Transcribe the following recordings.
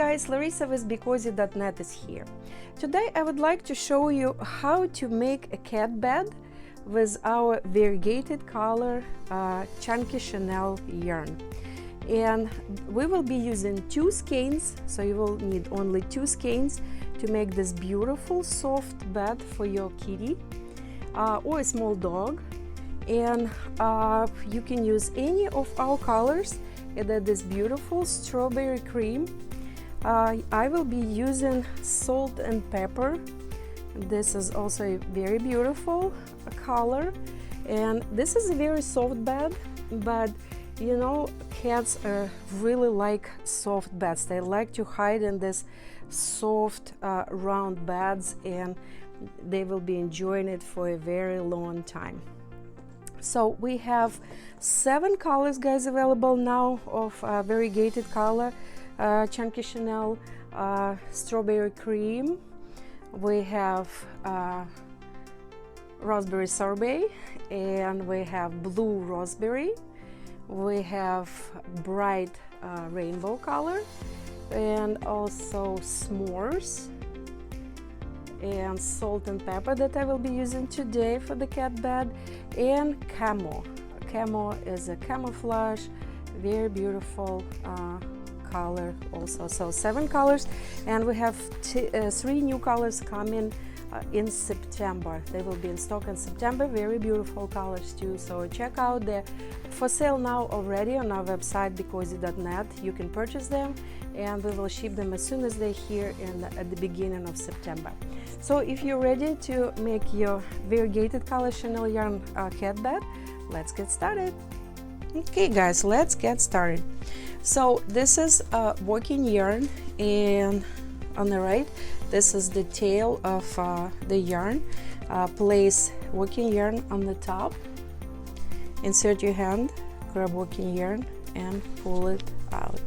guys, Larissa with BeCozi.net is here. Today I would like to show you how to make a cat bed with our variegated color chunky chenille yarn. And we will be using 2 skeins, so you will need only 2 skeins to make this beautiful soft bed for your kitty or a small dog. And you can use any of our colors, either this beautiful strawberry cream. I will be using salt and pepper. This is also a very beautiful color, and this is a very soft bed, but you know, cats really like soft beds. They like to hide in this soft round beds, and they will be enjoying it for a very long time. So we have 7 colors, guys, available now of variegated color, chunky chenille, strawberry cream. We have raspberry sorbet, and we have blue raspberry. We have bright rainbow color, and also s'mores, and salt and pepper that I will be using today for the cat bed, and camo. Camo is a camouflage, very beautiful color also. So 7 colors, and we have 3 new colors coming in September. They will be in stock in September. Very beautiful colors too, so check out. They're for sale now already on our website BeCozi.net. You can purchase them, and we will ship them as soon as they're here at the beginning of September. So if you're ready to make your variegated color chenille yarn cat bed, let's get started. Okay guys, let's get started. So this is working yarn, and on the right this is the tail of the yarn. Place working yarn on the top, insert your hand, grab working yarn and pull it out.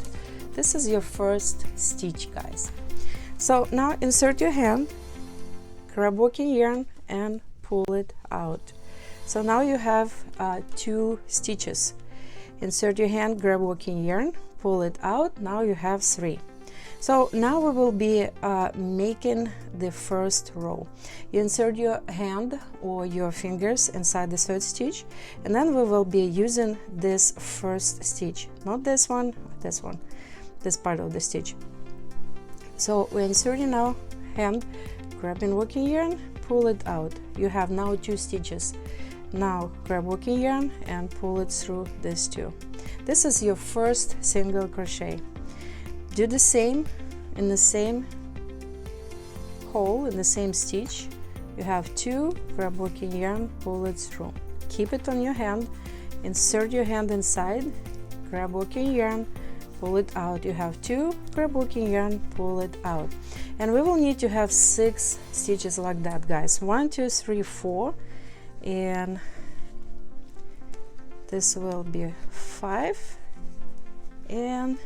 This is your first stitch, guys. So now insert your hand, grab working yarn and pull it out. So now you have 2 stitches. Insert your hand, grab working yarn, pull it out. Now you have 3. So now we will be making the first row. You insert your hand or your fingers inside the 3rd stitch, and then we will be using this first stitch, not this one, this part of the stitch. So we're inserting our hand, grabbing working yarn, pull it out. You have now 2 stitches. Now grab working yarn and pull it through these 2. This is your first single crochet. Do the same in the same hole, in the same stitch. You have 2, grab working yarn, pull it through. Keep it on your hand, insert your hand inside, grab working yarn, pull it out. You have 2, grab working yarn, pull it out. And we will need to have 6 stitches like that, guys. 1, 2, 3, 4, and this will be 5, and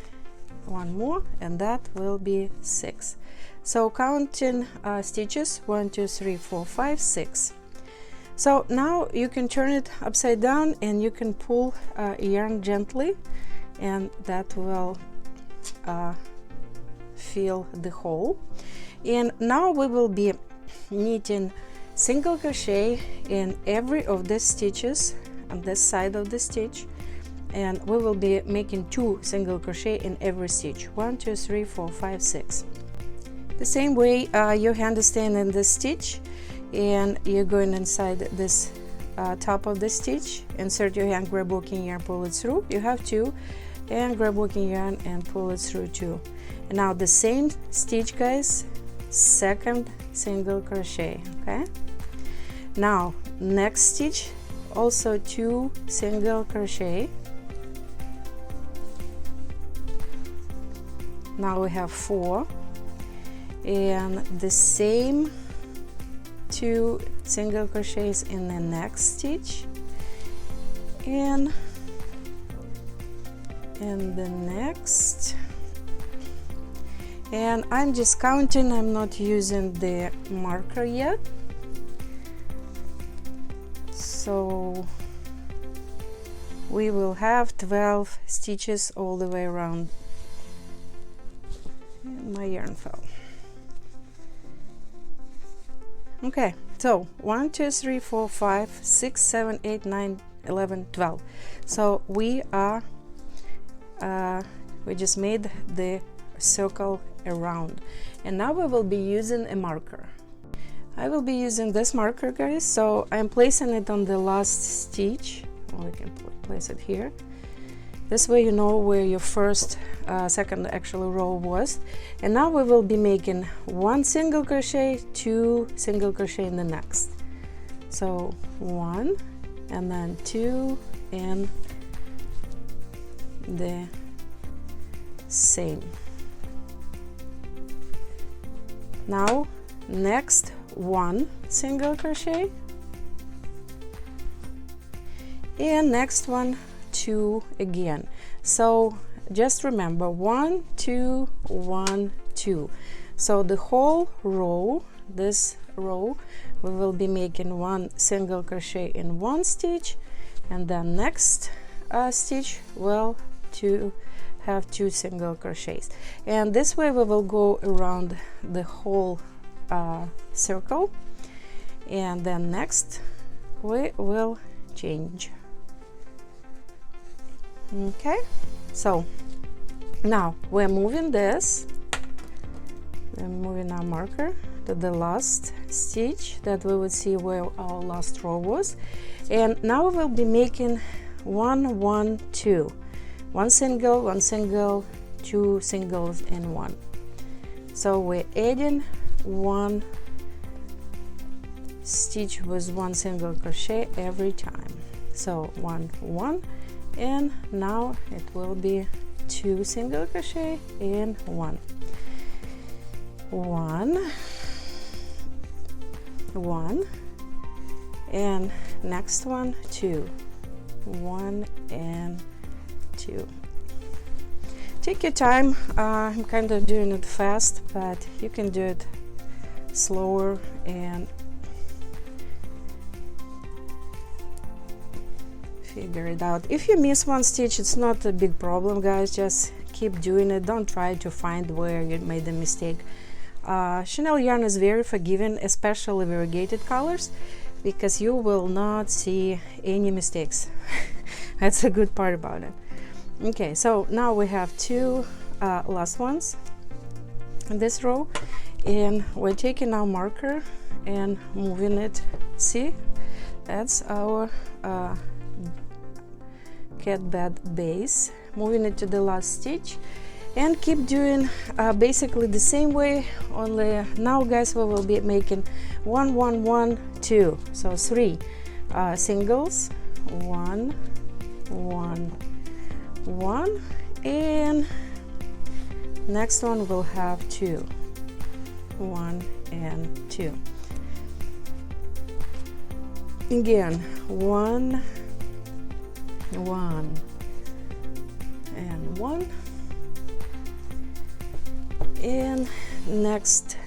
1 more, and that will be 6. So counting stitches, 1, 2, 3, 4, 5, 6. So now you can turn it upside down, and you can pull yarn gently, and that will fill the hole. And now we will be knitting single crochet in every of the stitches on this side of the stitch, and we will be making 2 single crochet in every stitch. 1, 2, 3, 4, 5, 6. The same way, your hand is staying in this stitch, and you're going inside this top of the stitch. Insert your hand, grab working yarn, pull it through. You have 2, and grab working yarn and pull it through 2. And now the same stitch, guys, 2nd single crochet. Okay, now next stitch, also 2 single crochet. Now we have 4, and the same 2 single crochets in the next stitch, and in the next. And I'm just counting, I'm not using the marker yet. So we will have 12 stitches all the way around. And My yarn fell. Okay, so 1 2 3 4 5 6 7 8 9 11 12. So we just made the circle around, and now we will be using a marker. I will be using this marker, guys, so I'm placing it on the last stitch. Or I can place it here. This way you know where your first second actual row was. And now we will be making 1 single crochet, 2 single crochet in the next. So 1 and then 2 and the same. Now next 1 single crochet, and next one 2 again. So just remember 1 2 1 2. So the whole row, this row, we will be making 1 single crochet in 1 stitch, and then next stitch will have 2 single crochets, and this way we will go around the whole circle, and then next we will change. Okay, so now we're moving this, we're moving our marker to the last stitch that we would see where our last row was, and now we will be making 1 1 2, 1 single 1 single, 2 singles and 1. So we're adding 1 stitch with 1 single crochet every time. So 1 1, and now it will be 2 single crochet and 1 1 1, and next one 2 1 and 2. Take your time. I'm kind of doing it fast, but you can do it slower and figure it out. If you miss one stitch, it's not a big problem, guys. Just keep doing it. Don't try to find where you made a mistake. Chenille yarn is very forgiving, especially variegated colors, because you will not see any mistakes. That's a good part about it. Okay, so now we have 2 last ones in this row, and we're taking our marker and moving it. See, that's our cat bed base, moving it to the last stitch, and keep doing basically the same way, only now, guys, we will be making 1 1 1 2, so 3 singles, 1 1 1, and next one will have 2 1 and 2 again, 1 1 and 1, and next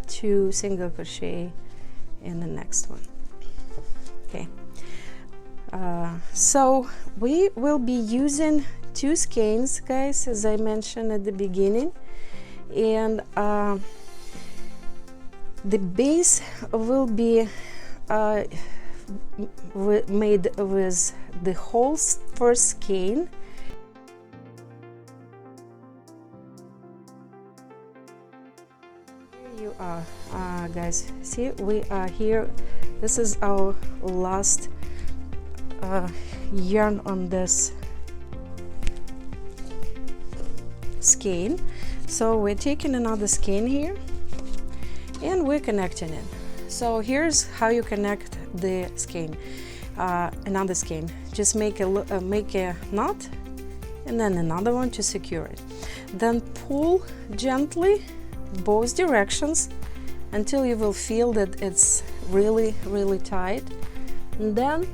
2 single crochet in the next one. Okay, so we will be using 2 skeins, guys, as I mentioned at the beginning, and the base will be made with the whole first skein. Here you are, guys, see, we are here. This is our last yarn on this skein, so we're taking another skein here and we're connecting it. So here's how you connect the skein, another skein. Just make a knot and then another one to secure it. Then pull gently both directions until you will feel that it's really tight, and then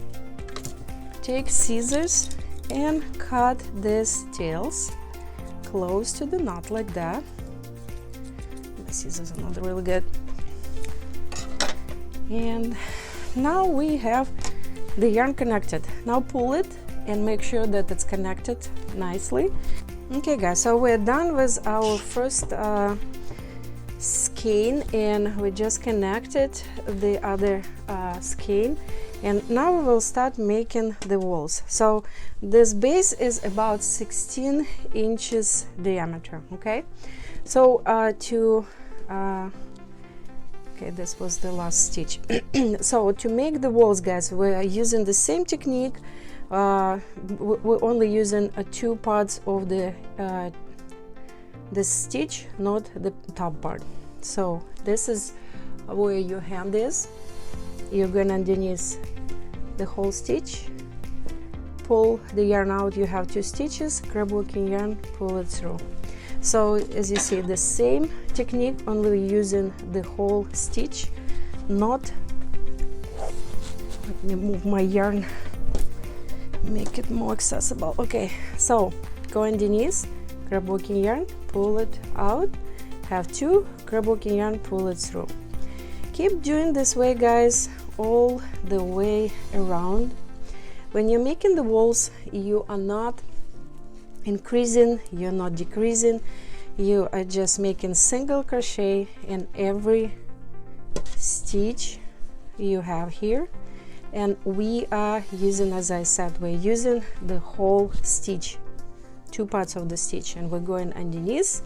take scissors and cut these tails close to the knot like that. My scissors are not really good. And now we have the yarn connected. Now pull it and make sure that it's connected nicely. Okay guys, so we're done with our first skein, and we just connected the other skein, and now we will start making the walls. So this base is about 16 inches diameter. Okay, so okay, this was the last stitch. So to make the walls, guys, we are using the same technique. We're only using 2 parts of the stitch, not the top part. So this is where your hand is. You're going underneath the whole stitch, pull the yarn out. You have 2 stitches, grab working yarn, pull it through. So as you see, the same technique, only using the whole stitch, not, let me move my yarn, make it more accessible. Okay, so go underneath, grab working yarn, pull it out, have 2, grab working yarn, pull it through. Keep doing this way, guys, all the way around. When you're making the walls, you are not increasing, you're not decreasing, you are just making single crochet in every stitch you have here. And we are using, as I said, we're using the whole stitch, 2 parts of the stitch, and we're going underneath,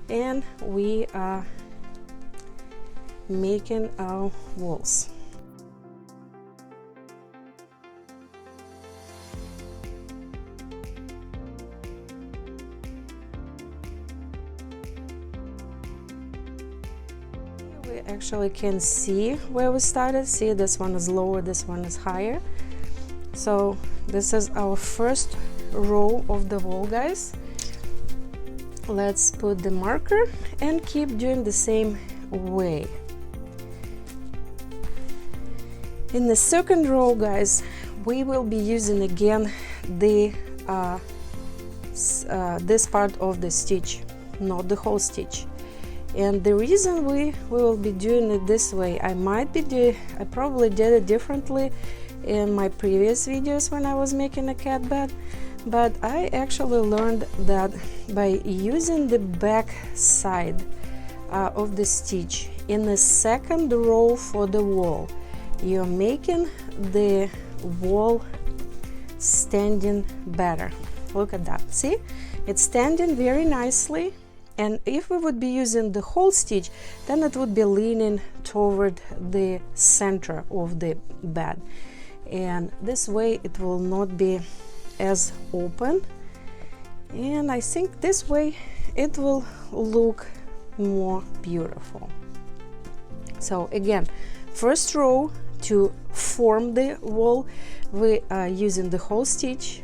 and we are making our walls. We actually can see where we started. See, this one is lower, this one is higher. So this is our first row of the wall, guys. Let's put the marker and keep doing the same way. In the second row, guys, we will be using again the this part of the stitch, not the whole stitch. And the reason we will be doing it this way, I probably did it differently in my previous videos when I was making a cat bed, but I actually learned that by using the back side of the stitch in the second row for the wall, you're making the wall standing better. Look at that, see, it's standing very nicely. And if we would be using the whole stitch, then it would be leaning toward the center of the bed, and this way it will not be as open, and I think this way it will look more beautiful. So again, first row, to form the wall, we are using the whole stitch,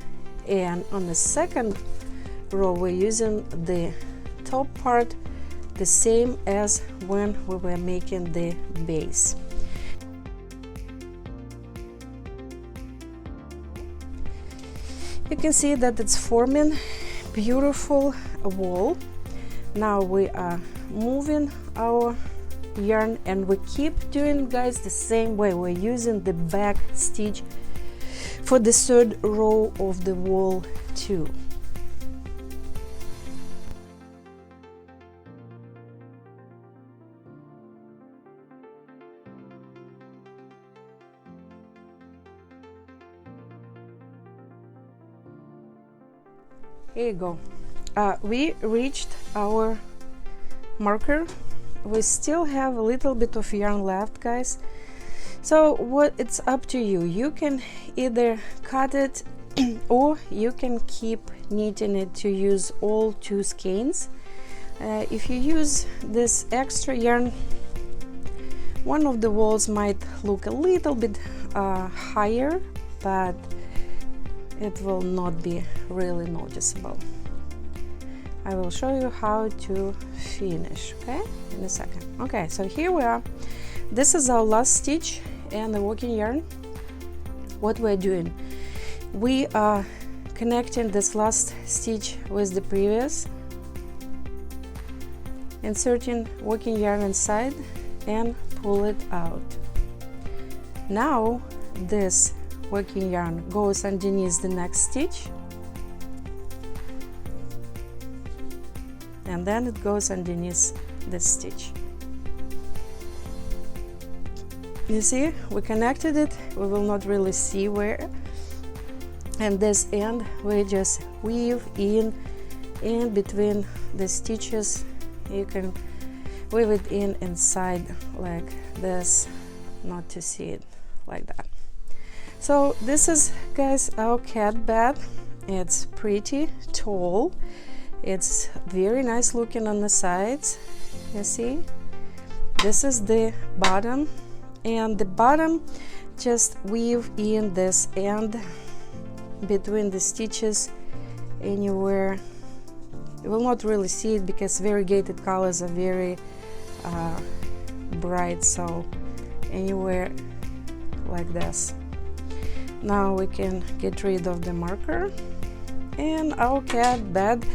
and on the second row we're using the top part, the same as when we were making the base. You can see that it's forming beautiful wall. Now we are moving our yarn, and we keep doing, guys, the same way. We're using the back stitch for the third row of the wall too. Here you go. We reached our marker. We still have a little bit of yarn left, guys. So it's up to you. You can either cut it or you can keep knitting it to use all 2 skeins. If you use this extra yarn, one of the walls might look a little bit higher, but it will not be really noticeable. I will show you how to finish, okay, in a second. Okay, so here we are. This is our last stitch and the working yarn. What we're doing, we are connecting this last stitch with the previous, inserting working yarn inside and pull it out. Now this working yarn goes underneath the next stitch, and then it goes underneath this stitch. You see, we connected it, we will not really see where, and this end we just weave in between the stitches. You can weave it inside like this, not to see it like that. So this is, guys, our cat bed. It's pretty tall, it's very nice looking on the sides. You see, this is the bottom, and the bottom just weave in this end between the stitches anywhere. You will not really see it because variegated colors are very bright, so anywhere like this. Now we can get rid of the marker, and our cat bed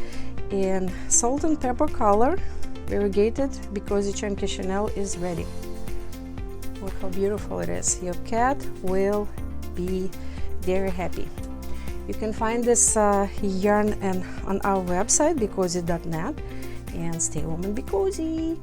in salt and pepper color, variegated BeCozi chunky chenille is ready. Look how beautiful it is. Your cat will be very happy. You can find this yarn on our website, becozi.net, and stay home and be cozy.